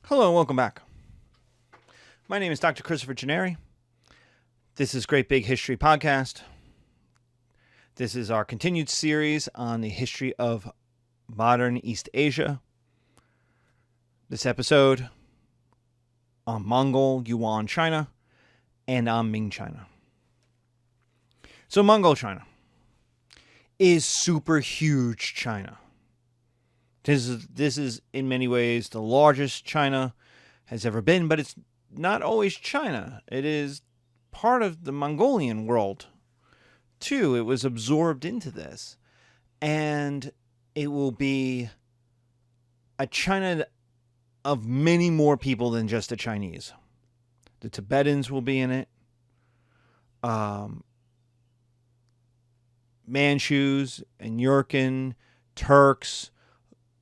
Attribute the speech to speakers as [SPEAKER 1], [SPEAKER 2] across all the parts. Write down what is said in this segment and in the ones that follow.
[SPEAKER 1] Hello and welcome back. My name is Dr. Christopher Gennari. This is Great Big History Podcast. This is our continued series on the history of modern East Asia. This episode on Mongol, Yuan, China, and on Ming, China. So Mongol China is super huge China. This is in many ways the largest China has ever been, but it's not always China. It is part of the Mongolian world, too. It was absorbed into this. And it will be a China of many more people than just the Chinese. The Tibetans will be in it. Manchus and Yurkin, Turks,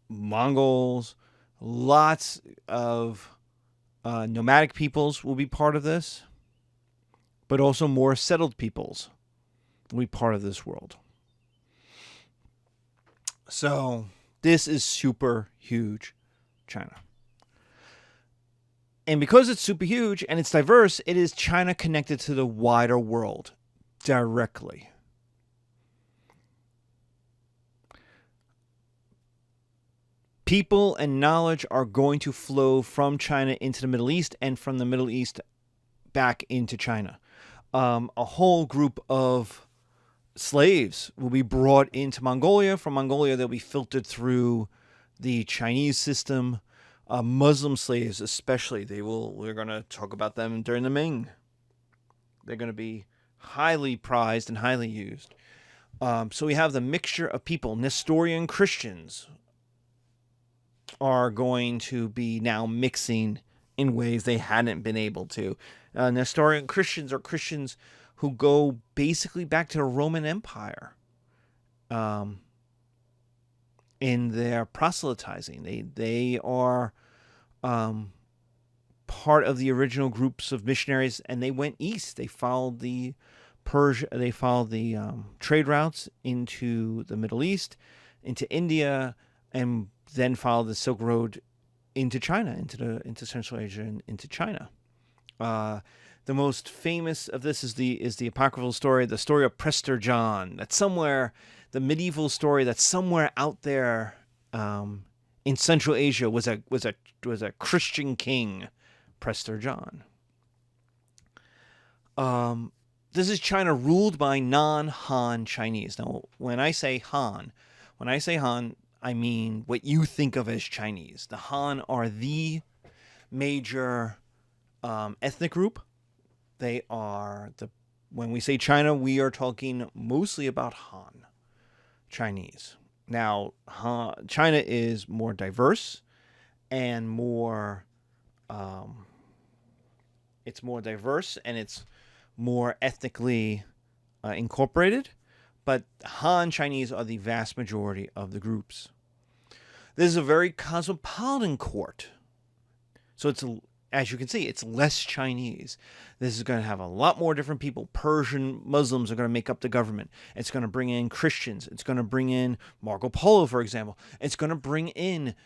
[SPEAKER 1] Mongols, lots of nomadic peoples will be part of this, but also more settled peoples will be part of this world. So this is super huge China. And because it's super huge and it's diverse, it is China connected to the wider world directly. People and knowledge are going to flow from China into the Middle East and from the Middle East back into China. A whole group of slaves will be brought into Mongolia. From Mongolia, they'll be filtered through the Chinese system. Muslim slaves especially, we're going to talk about them during the Ming. They're going to be highly prized and highly used. So we have the mixture of people. Nestorian Christians are going to be now mixing in ways they hadn't been able to. Nestorian Christians are Christians who go basically back to the Roman Empire in their proselytizing. They are part of the original groups of missionaries, and they went east. They followed the trade routes into the Middle East, into India, and then followed the Silk Road into China, into Central Asia, and into China. The most famous of this is the apocryphal story, the story of Prester John. That's somewhere, the medieval story that's somewhere out there in Central Asia was a Christian king, Prester John. This is China ruled by non-Han Chinese. Now, when I say Han, I mean what you think of as Chinese. The Han are the major ethnic group. They are when we say China, we are talking mostly about Han Chinese. Now, China is more diverse and more. It's more diverse and it's more ethnically incorporated. But Han Chinese are the vast majority of the groups. This is a very cosmopolitan court. So as you can see, it's less Chinese. This is going to have a lot more different people. Persian Muslims are going to make up the government. It's going to bring in Christians. It's going to bring in Marco Polo, for example. It's going to bring in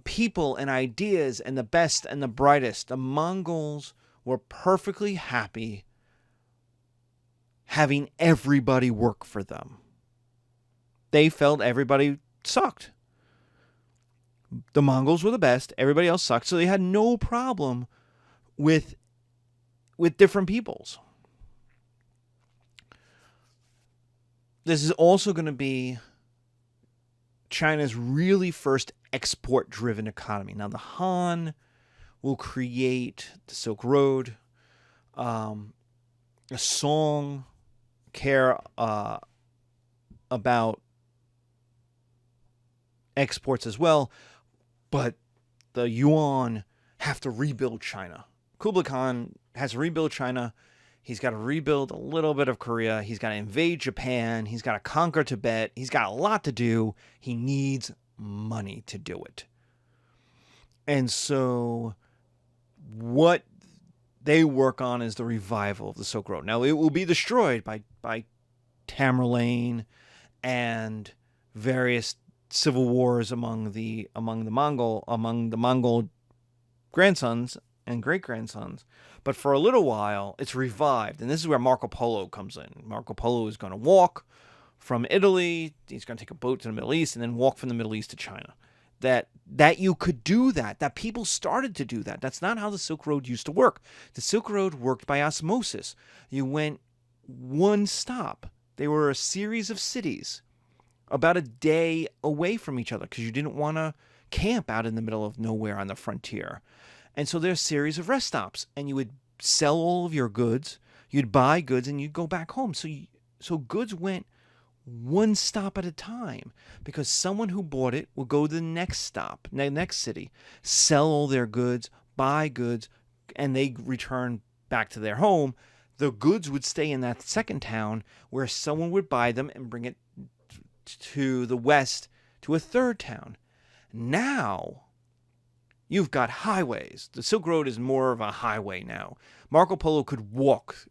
[SPEAKER 1] people and ideas and the best and the brightest. The Mongols were perfectly happy having everybody work for them. They felt everybody sucked. The Mongols were the best. Everybody else sucked. So they had no problem with different peoples. This is also going to be China's really first export-driven economy. Now, the Han will create the Silk Road, a song, care about exports as well, but the Yuan have to rebuild China. Kublai Khan has to rebuild China. He's got to rebuild a little bit of Korea. He's got to invade Japan. He's got to conquer Tibet. He's got a lot to do. He needs money to do it. And so what they work on is the revival of the Silk Road. Now, it will be destroyed by Tamerlane and various civil wars among the Mongol grandsons and great-grandsons. But for a little while, it's revived. And this is where Marco Polo comes in. Marco Polo is going to walk from Italy. He's going to take a boat to the Middle East and then walk from the Middle East to China. That you could do that people started to do that. That's not how the Silk Road used to work. The Silk Road worked by osmosis. You went one stop. They were a series of cities about a day away from each other because you didn't want to camp out in the middle of nowhere on the frontier. And so there's a series of rest stops, and you would sell all of your goods, you'd buy goods, and you'd go back home. So goods went one stop at a time because someone who bought it would go to the next stop, the next city, sell all their goods, buy goods, and they return back to their home. The goods would stay in that second town where someone would buy them and bring it to the west to a third town. Now you've got highways. The Silk Road is more of a highway now. Marco Polo could walk.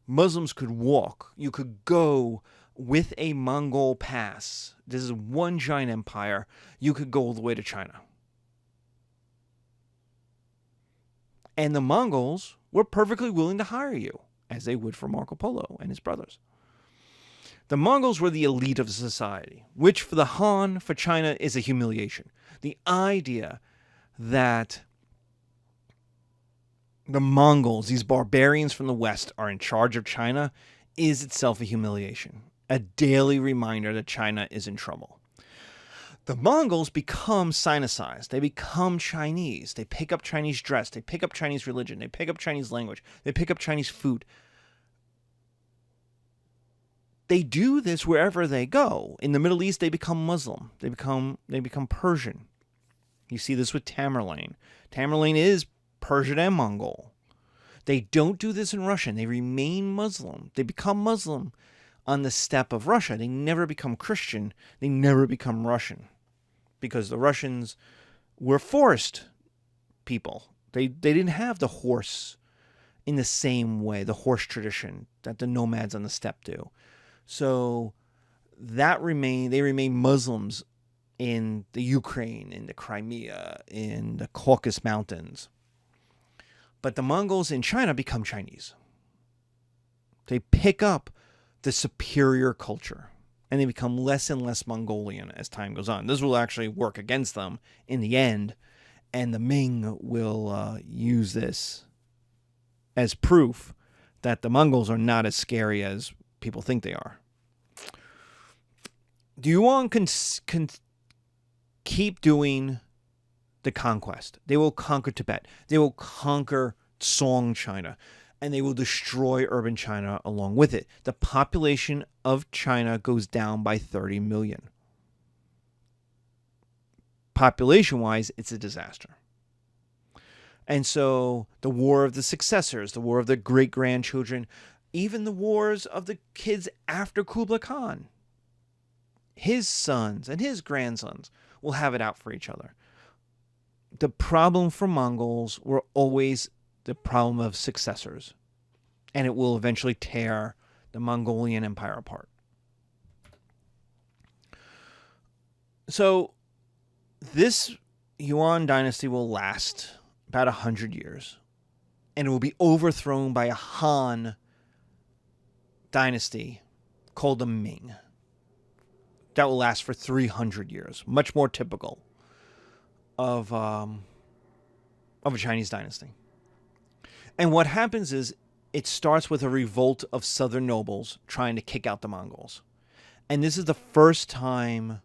[SPEAKER 1] Muslims could walk. You could go with a Mongol pass. This is one giant empire. You could go all the way to China. And the Mongols were perfectly willing to hire you, as they would for Marco Polo and his brothers. The Mongols were the elite of society, which for the Han, for China, is a humiliation. The idea that the Mongols, these barbarians from the West, are in charge of China is itself a humiliation, a daily reminder that China is in trouble. The Mongols become Sinicized. They become Chinese. They pick up Chinese dress. They pick up Chinese religion. They pick up Chinese language. They pick up Chinese food. They do this wherever they go. In the Middle East, they become Muslim. They become Persian. You see this with Tamerlane. Tamerlane is Persian and Mongol. They don't do this in Russia. They remain Muslim. They become Muslim on the steppe of Russia. They never become Christian. They never become Russian. Because the Russians were forced people. They didn't have the horse in the same way, the horse tradition that the nomads on the steppe do. So they remain Muslims in the Ukraine, in the Crimea, in the Caucasus Mountains. But the Mongols in China become Chinese. They pick up the superior culture, and they become less and less Mongolian as time goes on. This will actually work against them in the end, and the Ming will use this as proof that the Mongols are not as scary as people think they are. The Yuan can keep doing the conquest. They will conquer Tibet. They will conquer Song China. And they will destroy urban China along with it. The population of China goes down by 30 million. Population-wise, it's a disaster. And so the war of the successors, the war of the great-grandchildren, even the wars of the kids after Kublai Khan, his sons and his grandsons will have it out for each other. The problem for Mongols were always the problem of successors, and it will eventually tear the Mongolian Empire apart. So this Yuan dynasty will last about 100 years, and it will be overthrown by a Han dynasty called the Ming. That will last for 300 years, much more typical of a Chinese dynasty. And what happens is it starts with a revolt of southern nobles trying to kick out the Mongols. And this is the first time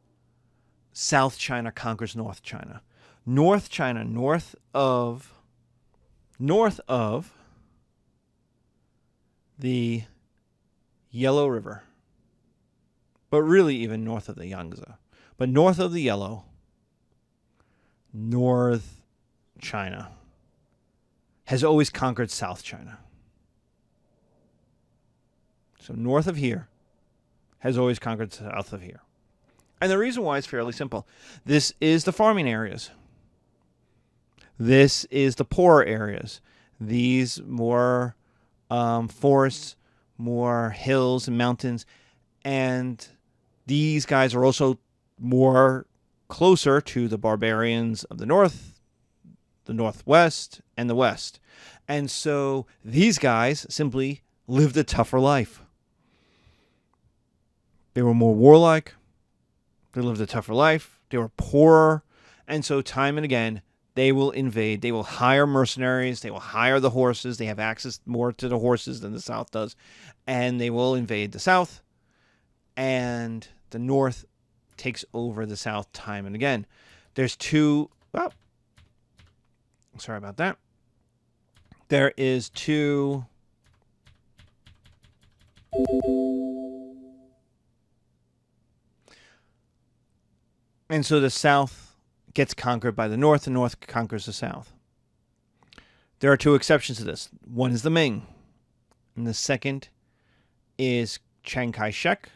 [SPEAKER 1] South China conquers North China. North China, north of the Yellow River, but really even north of the Yangtze. But north of the Yellow, North China has always conquered South China. So north of here has always conquered south of here. And the reason why is fairly simple. This is the farming areas. This is the poorer areas. These more forests, more hills and mountains. And these guys are also more closer to the barbarians of the north the northwest, and the west. And so these guys simply lived a tougher life. They were more warlike. They lived a tougher life. They were poorer. And so time and again, they will invade. They will hire mercenaries. They will hire the horses. They have access more to the horses than the South does. And they will invade the South. And the North takes over the South time and again. There's two... Oh, sorry about that. There is two... And so the South gets conquered by the North conquers the South. There are two exceptions to this. One is the Ming, and the second is Chiang Kai-shek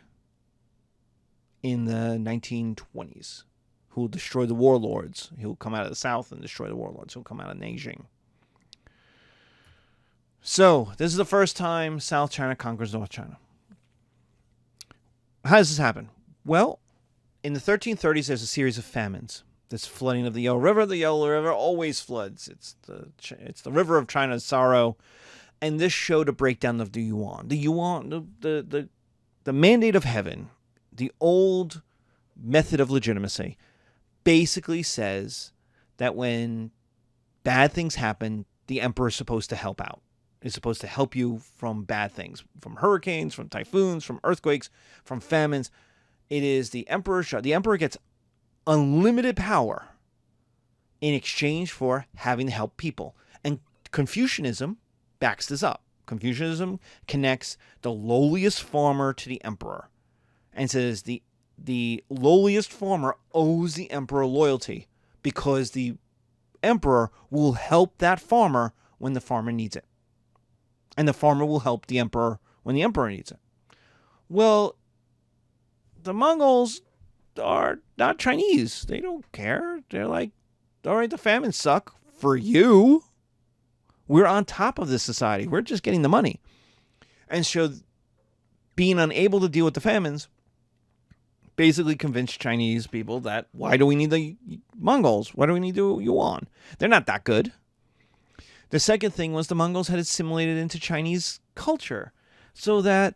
[SPEAKER 1] in the 1920s, who will destroy the warlords. He'll come out of the South and destroy the warlords. He'll come out of Nanjing. So, this is the first time South China conquers North China. How does this happen? Well, in the 1330s, there's a series of famines. This flooding of the Yellow River. The Yellow River always floods. It's the river of China's sorrow. And this showed a breakdown of the Yuan. The Yuan, the mandate of heaven, the old method of legitimacy, basically says that when bad things happen, the emperor is supposed to help out. Is supposed to help you from bad things, from hurricanes, from typhoons, from earthquakes, from famines. It is the emperor's job. The emperor gets unlimited power in exchange for having to help people. And Confucianism backs this up. Confucianism connects the lowliest farmer to the emperor and says the lowliest farmer owes the emperor loyalty because the emperor will help that farmer when the farmer needs it. And the farmer will help the emperor when the emperor needs it. Well, the Mongols are not Chinese. They don't care. They're like, all right, the famines suck for you. We're on top of this society. We're just getting the money. And so being unable to deal with the famines basically convinced Chinese people that why do we need the Mongols? Why do we need the Yuan? They're not that good. The second thing was the Mongols had assimilated into Chinese culture so that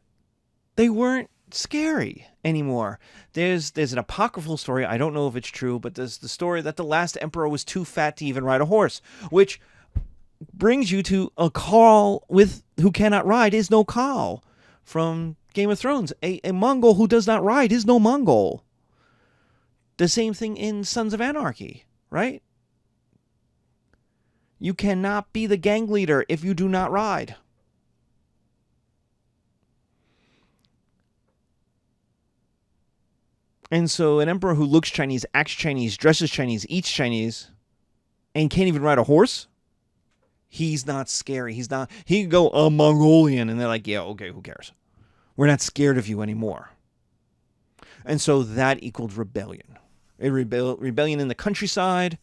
[SPEAKER 1] they weren't scary anymore. There's an apocryphal story, I don't know if it's true, but there's the story that the last emperor was too fat to even ride a horse, which brings you to a Carl with who cannot ride is no Carl from Game of Thrones. A Mongol who does not ride is no Mongol. The same thing in Sons of Anarchy, right? You cannot be the gang leader if you do not ride. And so an emperor who looks Chinese, acts Chinese, dresses Chinese, eats Chinese, and can't even ride a horse, he's not scary. He can go a Mongolian, and they're like, yeah, okay, who cares? We're not scared of you anymore. And so that equaled rebellion. Rebellion in the countryside,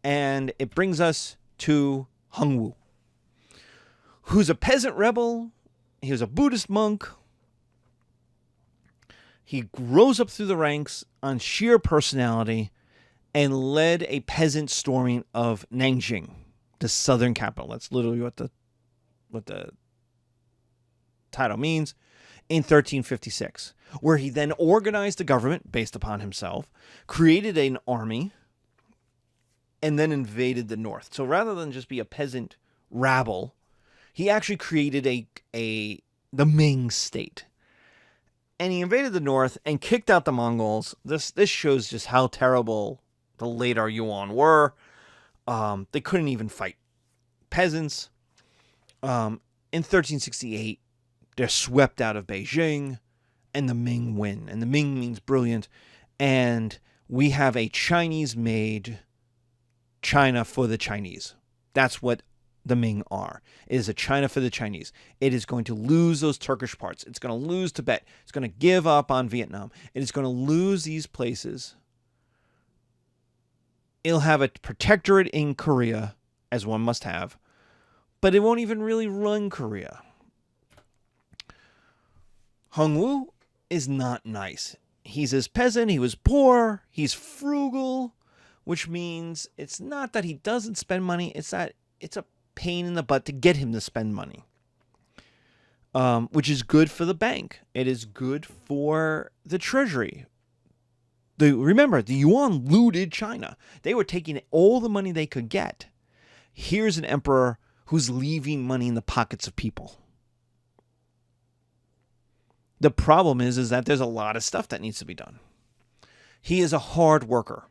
[SPEAKER 1] and it brings us to Hongwu, who's a peasant rebel. He was a Buddhist monk. He rose up through the ranks on sheer personality and led a peasant storming of Nanjing, the southern capital. That's literally what the title means, in 1356, where he then organized the government based upon himself, created an army, and then invaded the north. So rather than just be a peasant rabble, he actually created the Ming state. And he invaded the north and kicked out the Mongols. This shows just how terrible the later Yuan were. They couldn't even fight peasants. In 1368, they're swept out of Beijing, and the Ming win. And the Ming means brilliant. And we have a Chinese-made China for the Chinese. That's what the Ming are. It is a China for the Chinese. It is going to lose those Turkish parts. It's going to lose Tibet. It's going to give up on Vietnam. It is going to lose these places. It'll have a protectorate in Korea, as one must have, but it won't even really run Korea. Hongwu is not nice. He's his peasant. He was poor. He's frugal. which means it's not that he doesn't spend money, it's that it's a pain in the butt to get him to spend money, which is good for the bank. It is good for the treasury. Remember, the Yuan looted China. They were taking all the money they could get. Here's an emperor who's leaving money in the pockets of people. The problem is that there's a lot of stuff that needs to be done. He is a hard worker.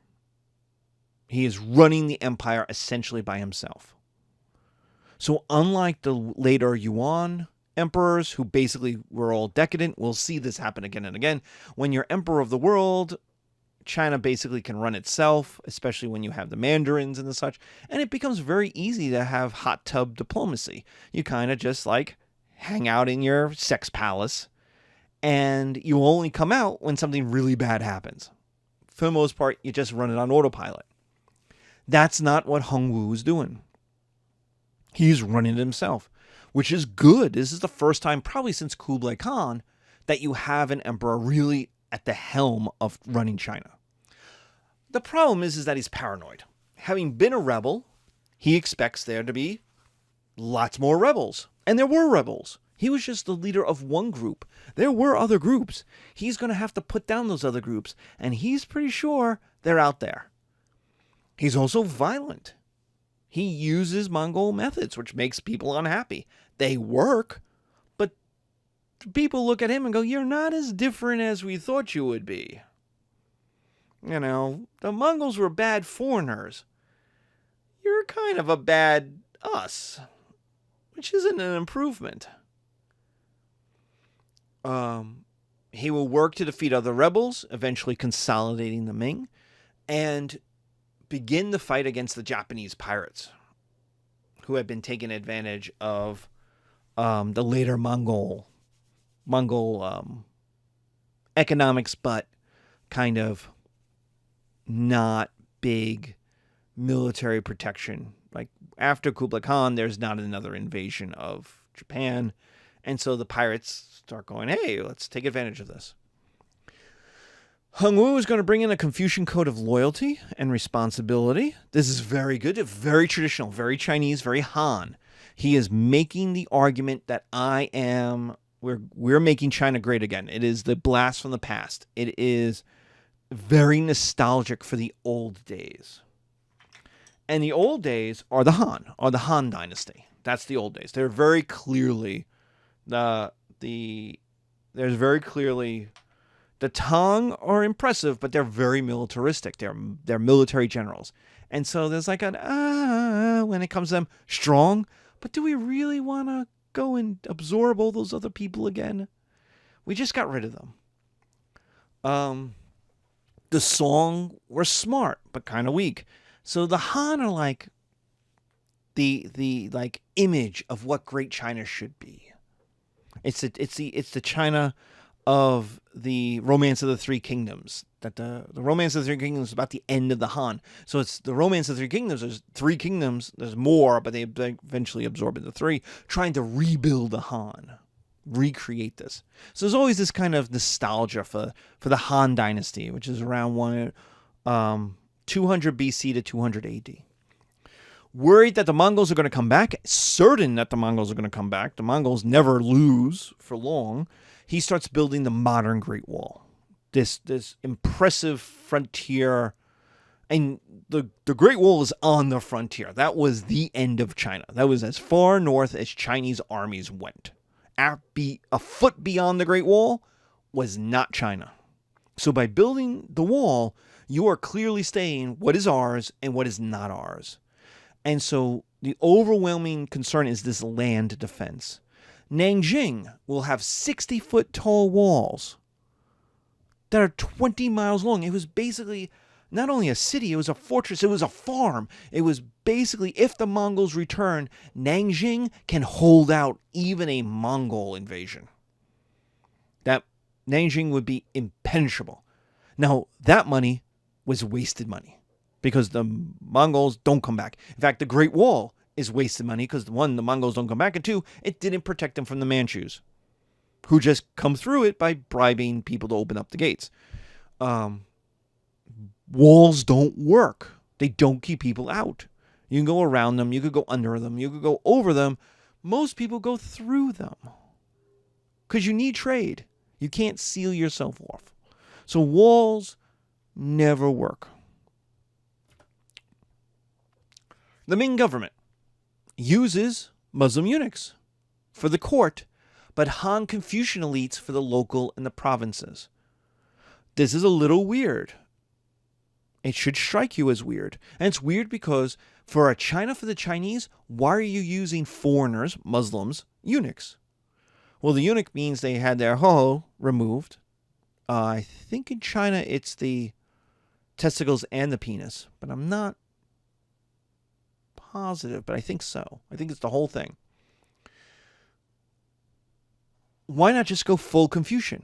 [SPEAKER 1] He is running the empire essentially by himself. So unlike the later Yuan emperors, who basically were all decadent, we'll see this happen again and again. When you're emperor of the world, China basically can run itself, especially when you have the mandarins and the such. And it becomes very easy to have hot tub diplomacy. You kind of just like hang out in your sex palace, and you only come out when something really bad happens. For the most part, you just run it on autopilot. That's not what Hongwu is doing. He's running it himself, which is good. This is the first time, probably since Kublai Khan, that you have an emperor really at the helm of running China. The problem is that he's paranoid. Having been a rebel, he expects there to be lots more rebels. And there were rebels. He was just the leader of one group. There were other groups. He's going to have to put down those other groups, and he's pretty sure they're out there. He's also violent. He uses Mongol methods, which makes people unhappy. They work, but people look at him and go, "You're not as different as we thought you would be. You know, the Mongols were bad foreigners. You're kind of a bad us," which isn't an improvement. He will work to defeat other rebels, eventually consolidating the Ming, and begin the fight against the Japanese pirates, who had been taking advantage of the later Mongol economics, but kind of not big military protection. Like after Kublai Khan, there's not another invasion of Japan, and so the pirates start going, "Hey, let's take advantage of this." Hongwu is going to bring in a Confucian code of loyalty and responsibility. This is very good, very traditional, very Chinese, very Han. He is making the argument that we're making China great again. It is the blast from the past. It is very nostalgic for the old days. And the old days are the Han dynasty. That's the old days. They're very clearly the Tang are impressive, but they're very militaristic. They're military generals. And so there's like when it comes to them, strong, but do we really want to go and absorb all those other people again? We just got rid of them. The Song were smart, but kind of weak. So the Han are like the like image of what great China should be. It's the China of the Romance of the Three Kingdoms. That the Romance of the Three Kingdoms is about the end of the Han. So it's the Romance of the Three Kingdoms. There's three kingdoms. There's more, but they eventually absorb into three, trying to rebuild the Han, recreate this. So there's always this kind of nostalgia for the Han dynasty, which is around 200 BC to 200 AD. Worried that the Mongols are going to come back, certain that the Mongols are going to come back. The Mongols never lose for long. He starts building the modern Great Wall, this impressive frontier, and the Great Wall is on the frontier. That was the end of China. That was as far north as Chinese armies went. A foot beyond the Great Wall was not China. So by building the wall, you are clearly saying what is ours and what is not ours. And so the overwhelming concern is this land defense. Nanjing will have 60-foot tall walls that are 20 miles long. It was basically not only a city, it was a fortress, it was a farm. It was basically, if the Mongols return, Nanjing can hold out even a Mongol invasion. That Nanjing would be impenetrable. Now, that money was wasted money because the Mongols don't come back. In fact, the Great Wall is wasted money because, one, the Mongols don't come back, and two, it didn't protect them from the Manchus, who just come through it by bribing people to open up the gates. Walls don't work. They don't keep people out. You can go around them. You could go under them. You could go over them. Most people go through them because you need trade. You can't seal yourself off. So walls never work. The Ming government uses Muslim eunuchs for the court, but Han Confucian elites for the local and the provinces. This is a little weird. It should strike you as weird. And it's weird because for China, for the Chinese, why are you using foreigners, Muslims, eunuchs? Well, the eunuch means they had their ho removed. I think in China it's the testicles and the penis, but I'm not positive, but I think so. I think it's the whole thing. Why not just go full Confucian?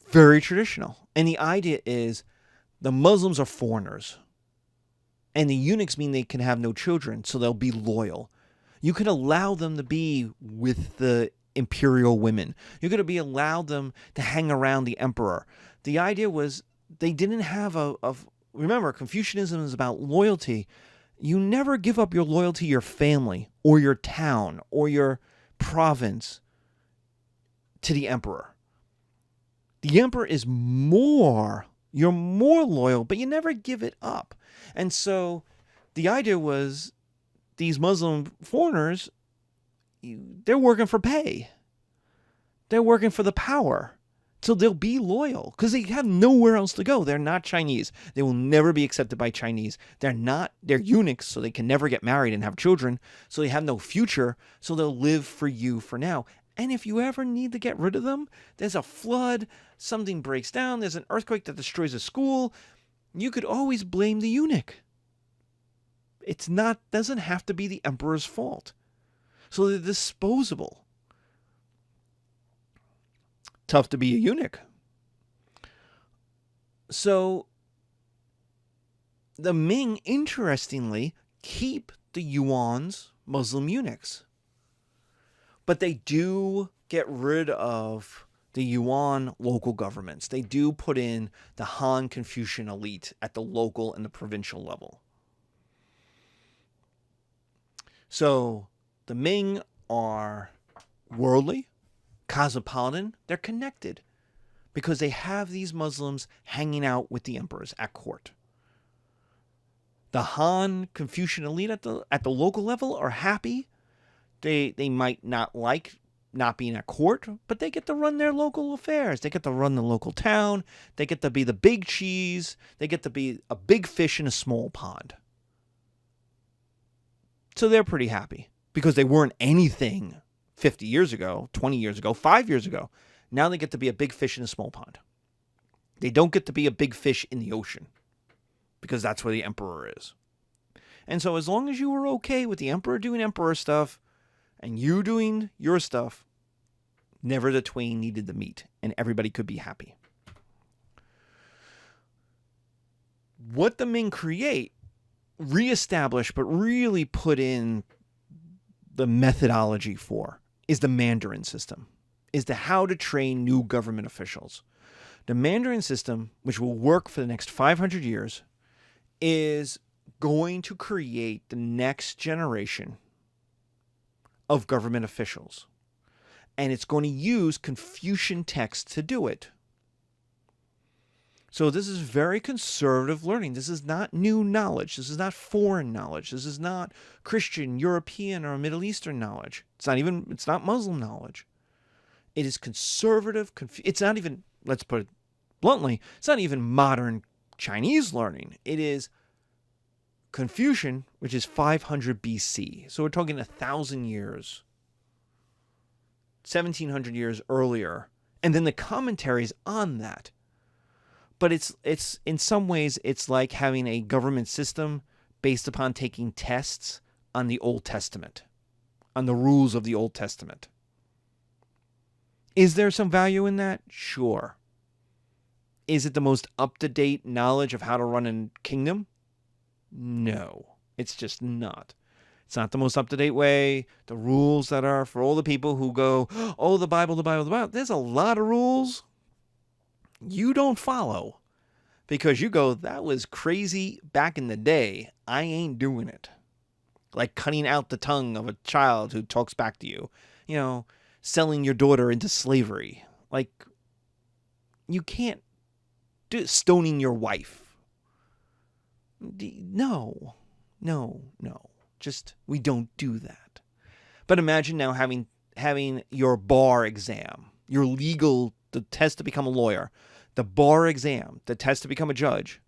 [SPEAKER 1] Very traditional. And the idea is the Muslims are foreigners. And the eunuchs mean they can have no children, so they'll be loyal. You could allow them to be with the imperial women. You could be allowed them to hang around the emperor. The idea was they didn't have remember, Confucianism is about loyalty. You never give up your loyalty to your family or your town or your province to the emperor. The emperor is you're more loyal, but you never give it up. And so the idea was these Muslim foreigners, they're working for pay. They're working for the power. So they'll be loyal because they have nowhere else to go. They're not Chinese. They will never be accepted by Chinese. They're eunuchs, so they can never get married and have children. So they have no future. So they'll live for you for now. And if you ever need to get rid of them, there's a flood, something breaks down, there's an earthquake that destroys a school, you could always blame the eunuch. Doesn't have to be the emperor's fault. So they're disposable. Tough to be a eunuch. So the Ming, interestingly, keep the Yuan's Muslim eunuchs. But they do get rid of the Yuan local governments. They do put in the Han Confucian elite at the local and the provincial level. So the Ming are worldly, cosmopolitan. They're connected because they have these Muslims hanging out with the emperors at court. The Han Confucian elite at the local level are happy. They might not like not being at court, but they get to run their local affairs. They get to run the local town. They get to be the big cheese. They get to be a big fish in a small pond. So they're pretty happy because they weren't anything 50 years ago, 20 years ago, 5 years ago. Now they get to be a big fish in a small pond. They don't get to be a big fish in the ocean because that's where the emperor is. And so as long as you were okay with the emperor doing emperor stuff, and you doing your stuff, never the twain needed to meet, and everybody could be happy. What the Ming reestablish, but really put in the methodology for, is the Mandarin system, is the how to train new government officials. The Mandarin system, which will work for the next 500 years, is going to create the next generation of government officials. And it's going to use Confucian texts to do it. So this is very conservative learning. This is not new knowledge. This is not foreign knowledge. This is not Christian, European, or Middle Eastern knowledge. It's not Muslim knowledge. It is conservative. It's not even, let's put it bluntly, it's not even modern Chinese learning. It is Confucian, which is 500 BC. So we're talking 1,000 years, 1,700 years earlier, and then the commentaries on that. But it's in some ways it's like having a government system based upon taking tests on the Old Testament, on the rules of the Old Testament. Is there some value in that? Sure. Is it the most up-to-date knowledge of how to run a kingdom? No, it's just not. It's not the most up-to-date way. The rules that are for all the people who go, oh, the Bible, the Bible, the Bible. There's a lot of rules you don't follow. Because you go, that was crazy back in the day. I ain't doing it. Like cutting out the tongue of a child who talks back to you. Selling your daughter into slavery. Like, you can't do it. Stoning your wife. No. Just, we don't do that. But imagine now having your bar exam, the test to become a lawyer, the bar exam, the test to become a judge,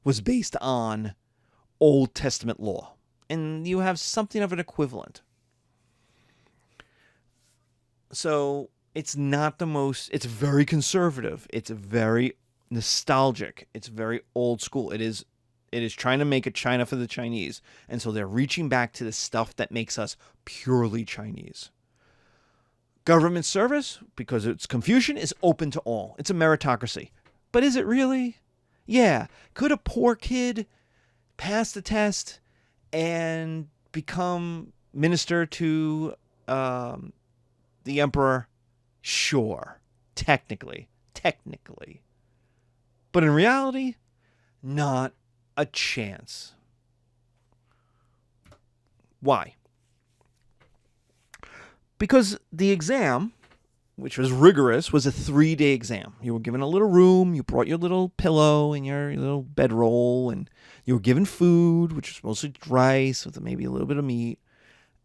[SPEAKER 1] was based on Old Testament law. And you have something of an equivalent. So it's not it's very conservative. It's very nostalgic. It's very old school. It is trying to make a China for the Chinese. And so they're reaching back to the stuff that makes us purely Chinese. Government service, because it's Confucian, is open to all. It's a meritocracy. But is it really? Yeah. Could a poor kid pass the test and become minister to the emperor? Sure. Technically. But in reality, not a chance. Why? Because the exam, which was rigorous, was a 3-day exam. You were given a little room, you brought your little pillow and your little bedroll, and you were given food, which was mostly rice with maybe a little bit of meat,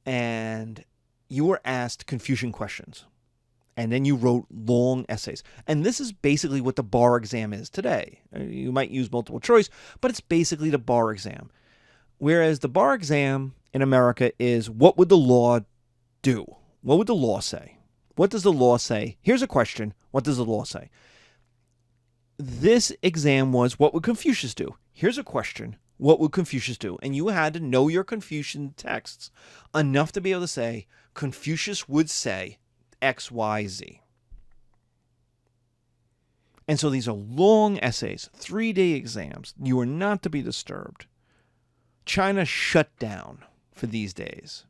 [SPEAKER 1] and you were asked Confucian questions. And then you wrote long essays. And this is basically what the bar exam is today. You might use multiple choice, but it's basically the bar exam. Whereas the bar exam in America is, what would the law do? What would the law say? What does the law say? Here's a question. What does the law say? This exam was, what would Confucius do? Here's a question. What would Confucius do? And you had to know your Confucian texts enough to be able to say, Confucius would say X, Y, Z. And so these are long essays, 3-day exams. You are not to be disturbed. China shut down for these days.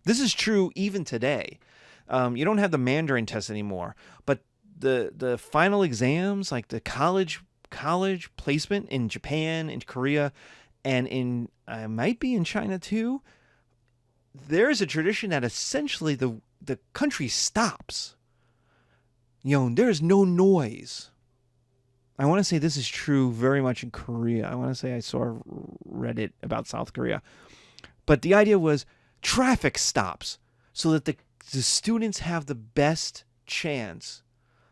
[SPEAKER 1] This is true even today. You don't have the Mandarin test anymore, but the final exams, like the college placement in Japan, in Korea, and might be in China too, there is a tradition that essentially the country stops. There is no noise. I want to say this is true very much in Korea. I want to say I saw Reddit about South Korea. But the idea was traffic stops so that the students have the best chance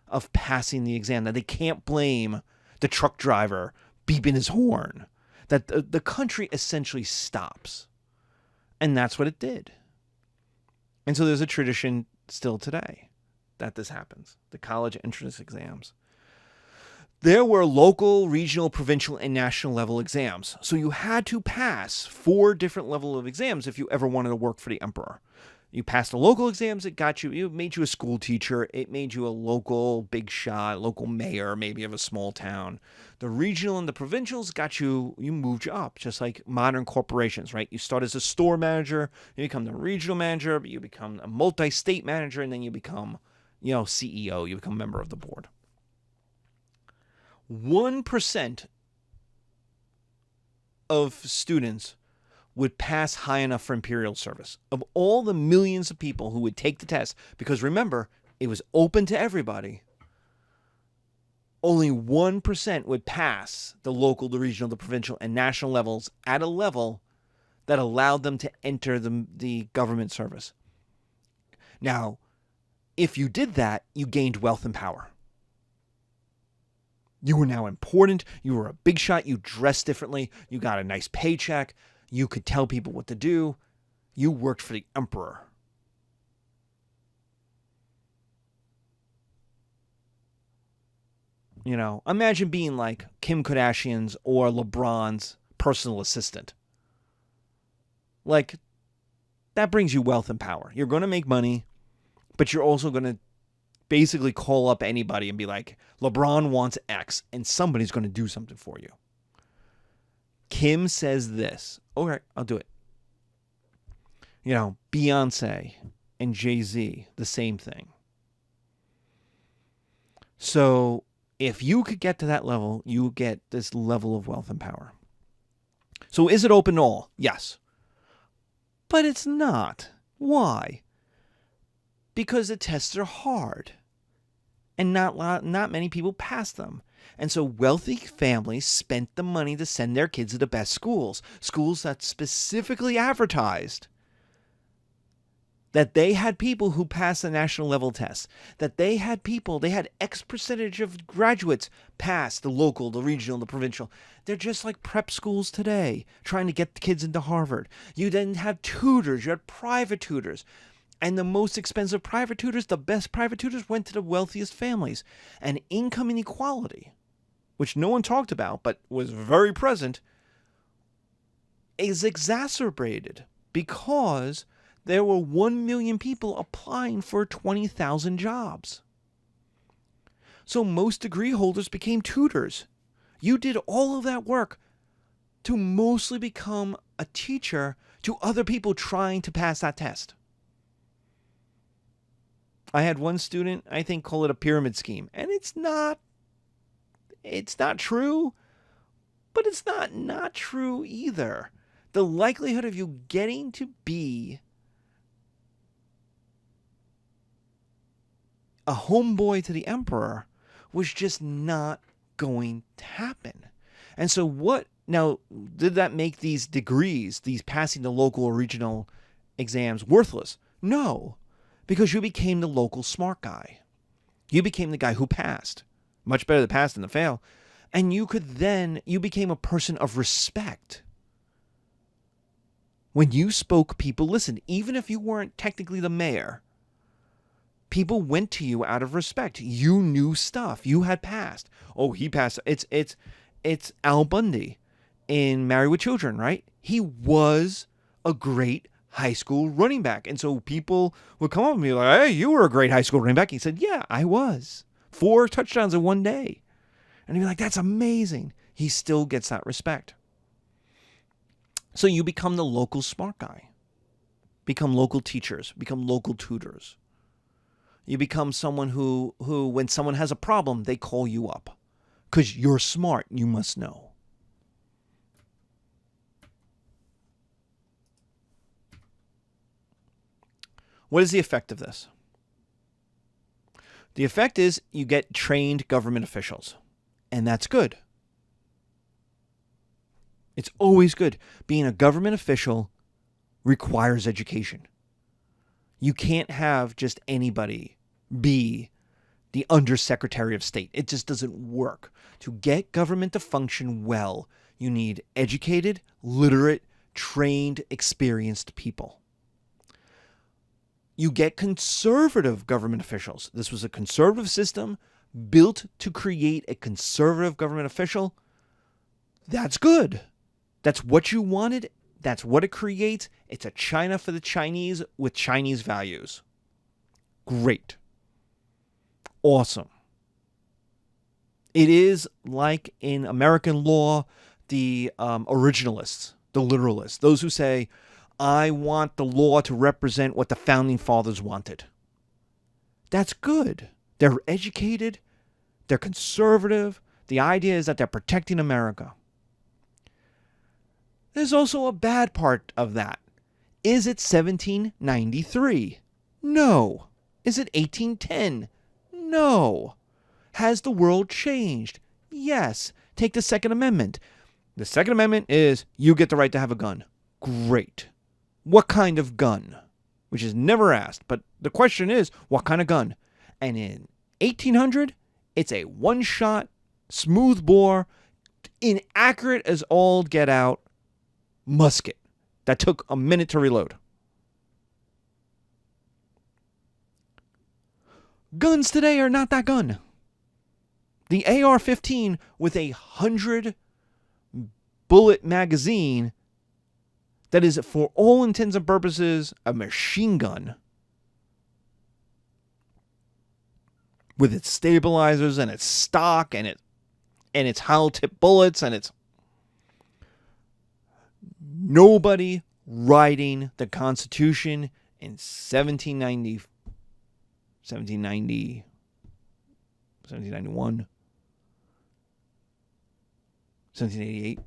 [SPEAKER 1] of passing the exam, that they can't blame the truck driver beeping his horn, that the country essentially stops. And that's what it did. And so there's a tradition still today that this happens, the college entrance exams. There were local, regional, provincial, and national level exams. So you had to pass 4 different levels of exams if you ever wanted to work for the emperor. You passed the local exams, it made you a school teacher, it made you a local big shot, local mayor, maybe of a small town. The regional and the provincials you moved you up, just like modern corporations, right? You start as a store manager, you become the regional manager, but you become a multi-state manager, and then you become, CEO, you become a member of the board. 1% of students would pass high enough for imperial service. Of all the millions of people who would take the test, because remember, it was open to everybody, only 1% would pass the local, the regional, the provincial, and national levels at a level that allowed them to enter the government service. Now, if you did that, you gained wealth and power. You were now important. You were a big shot. You dressed differently. You got a nice paycheck. You could tell people what to do. You worked for the emperor. Imagine being like Kim Kardashian's or LeBron's personal assistant. Like, that brings you wealth and power. You're going to make money, but you're also going to basically call up anybody and be like, LeBron wants X, and somebody's going to do something for you. Kim says this. Okay, I'll do it. Beyonce and Jay-Z, the same thing. So If you could get to that level, you get this level of wealth and power. So is it open to all? Yes. But it's not. Why? Because the tests are hard. And not many people pass them. And so wealthy families spent the money to send their kids to the best schools. Schools that specifically advertised that they had people who passed the national level tests. That they had X percentage of graduates pass the local, the regional, the provincial. They're just like prep schools today, trying to get the kids into Harvard. You didn't have tutors, you had private tutors. And the most expensive private tutors, the best private tutors, went to the wealthiest families. And income inequality, which no one talked about but was very present, is exacerbated because there were 1 million people applying for 20,000 jobs. So most degree holders became tutors. You did all of that work to mostly become a teacher to other people trying to pass that test. I had one student, I think, call it a pyramid scheme. And it's not true, but it's not true either. The likelihood of you getting to be a homeboy to the emperor was just not going to happen. And so now, did that make these degrees, these passing the local or regional exams, worthless? No. Because you became the local smart guy. You became the guy who passed. Much better to pass than to fail. And you became a person of respect. When you spoke, people listened. Even if you weren't technically the mayor, people went to you out of respect. You knew stuff. You had passed. Oh, he passed. It's Al Bundy in Married with Children, right? He was a great high school running back. And so people would come up and be like, hey, you were a great high school running back. He said, yeah, I was. 4 touchdowns in one day. And he'd be like, that's amazing. He still gets that respect. So you become the local smart guy. Become local teachers. Become local tutors. You become someone who when someone has a problem, they call you up. Because you're smart. You must know. What is the effect of this? The effect is you get trained government officials. And that's good. It's always good. Being a government official requires education. You can't have just anybody be the Undersecretary of State. It just doesn't work. To get government to function well, you need educated, literate, trained, experienced people. You get conservative government officials. This was a conservative system built to create a conservative government official. That's good. That's what you wanted. That's what it creates. It's a China for the Chinese with Chinese values. Great. Awesome. It is like in American law, the originalists, the literalists, those who say, I want the law to represent what the founding fathers wanted. That's good. They're educated. They're conservative. The idea is that they're protecting America. There's also a bad part of that. Is it 1793? No. Is it 1810? No. Has the world changed? Yes. Take the Second Amendment. The Second Amendment is you get the right to have a gun. Great. What kind of gun? Which is never asked, but the question is, what kind of gun? And in 1800, it's a one-shot, smooth-bore, inaccurate as all get out, musket that took a minute to reload. Guns today are not that gun. The AR-15 with a 100-bullet magazine that is, for all intents and purposes, a machine gun with its stabilizers and its stock and its hollow-tip bullets and its nobody writing the Constitution in 1791, 1788,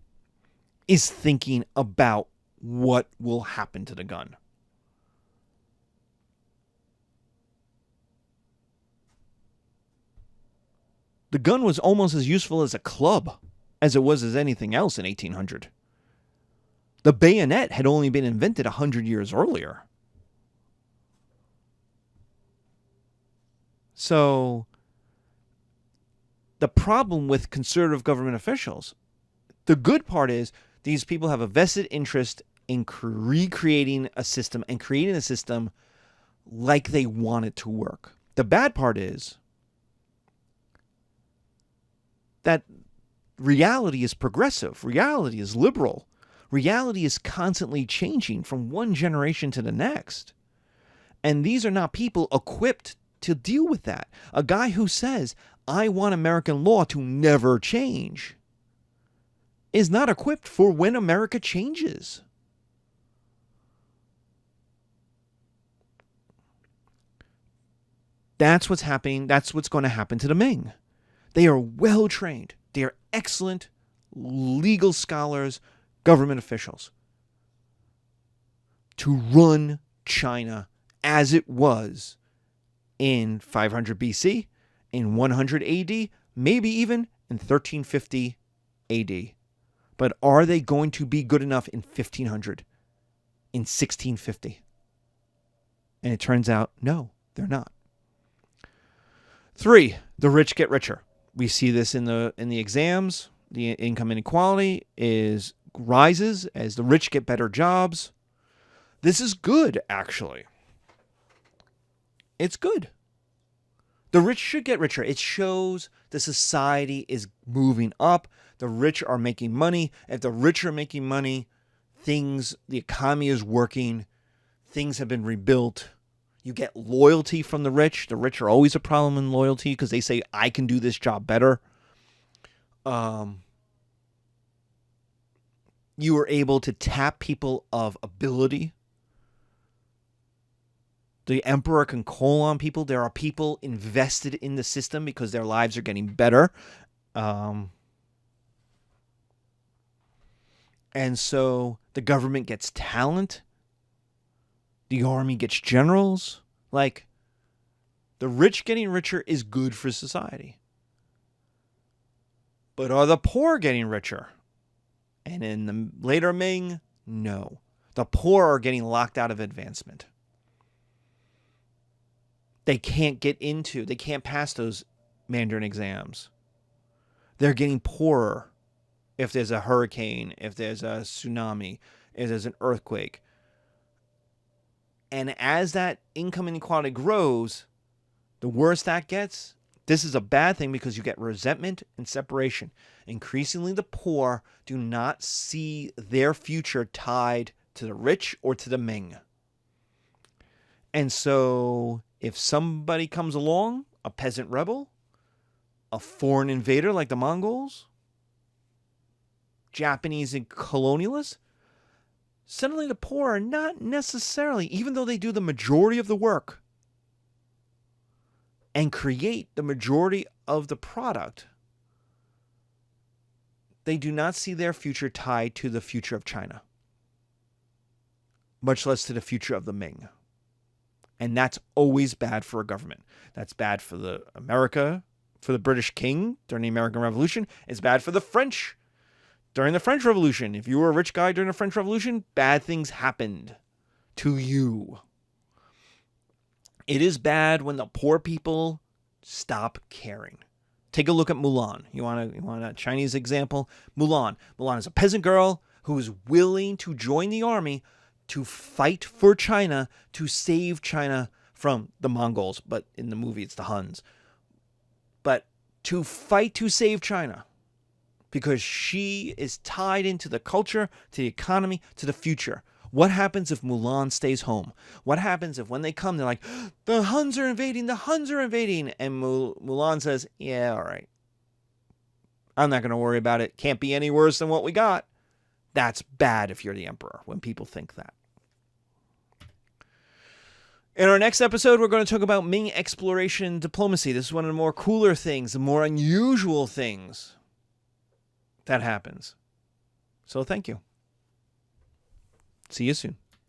[SPEAKER 1] is thinking about what will happen to the gun. The gun was almost as useful as a club as it was as anything else in 1800. The bayonet had only been invented 100 years earlier. So, the problem with conservative government officials, the good part is these people have a vested interest in recreating a system and creating a system like they want it to work. The bad part is that reality is progressive. Reality is liberal. Reality is constantly changing from one generation to the next. And these are not people equipped to deal with that. A guy who says, I want American law to never change, is not equipped for when America changes. That's what's happening. That's what's going to happen to the Ming. They are well trained. They are excellent legal scholars, government officials, to run China as it was in 500 BC, in 100 AD, maybe even in 1350 AD. But are they going to be good enough in 1500, in 1650? And it turns out, no, they're not. 3, the rich get richer. We see this in the exams. The income inequality rises as the rich get better jobs. This is good, actually. It's good. The rich should get richer. It shows the society is moving up. The rich are making money. If the rich are making money, the economy is working. Things have been rebuilt. You get loyalty from the rich. The rich are always a problem in loyalty because they say, I can do this job better. You are able to tap people of ability. The emperor can call on people. There are people invested in the system because their lives are getting better. And so the government gets talent. The army gets generals. Like, the rich getting richer is good for society. But are the poor getting richer? And in the later Ming, no. The poor are getting locked out of advancement. They can't pass those Mandarin exams. They're getting poorer if there's a hurricane, if there's a tsunami, if there's an earthquake. And as that income inequality grows, the worse that gets. This is a bad thing because you get resentment and separation. Increasingly, the poor do not see their future tied to the rich or to the Ming. And so if somebody comes along, a peasant rebel, a foreign invader like the Mongols, Japanese and colonialists, suddenly the poor are not necessarily, even though they do the majority of the work and create the majority of the product, they do not see their future tied to the future of China, much less to the future of the Ming. And that's always bad for a government. That's bad for the British king during the American Revolution. It's bad for the French during the French Revolution. If you were a rich guy during the French Revolution, bad things happened to you. It is bad when the poor people stop caring. Take a look at Mulan. You want a Chinese example? Mulan. Mulan is a peasant girl who is willing to join the army to fight for China, to save China from the Mongols. But in the movie, it's the Huns. But to fight to save China, because she is tied into the culture, to the economy, to the future. What happens if Mulan stays home? What happens if when they come, they're like, the Huns are invading, the Huns are invading. And Mulan says, yeah, all right. I'm not going to worry about it. Can't be any worse than what we got. That's bad if you're the emperor, when people think that. In our next episode, we're going to talk about Ming exploration and diplomacy. This is one of the more cooler things, the more unusual things that happens. So thank you. See you soon.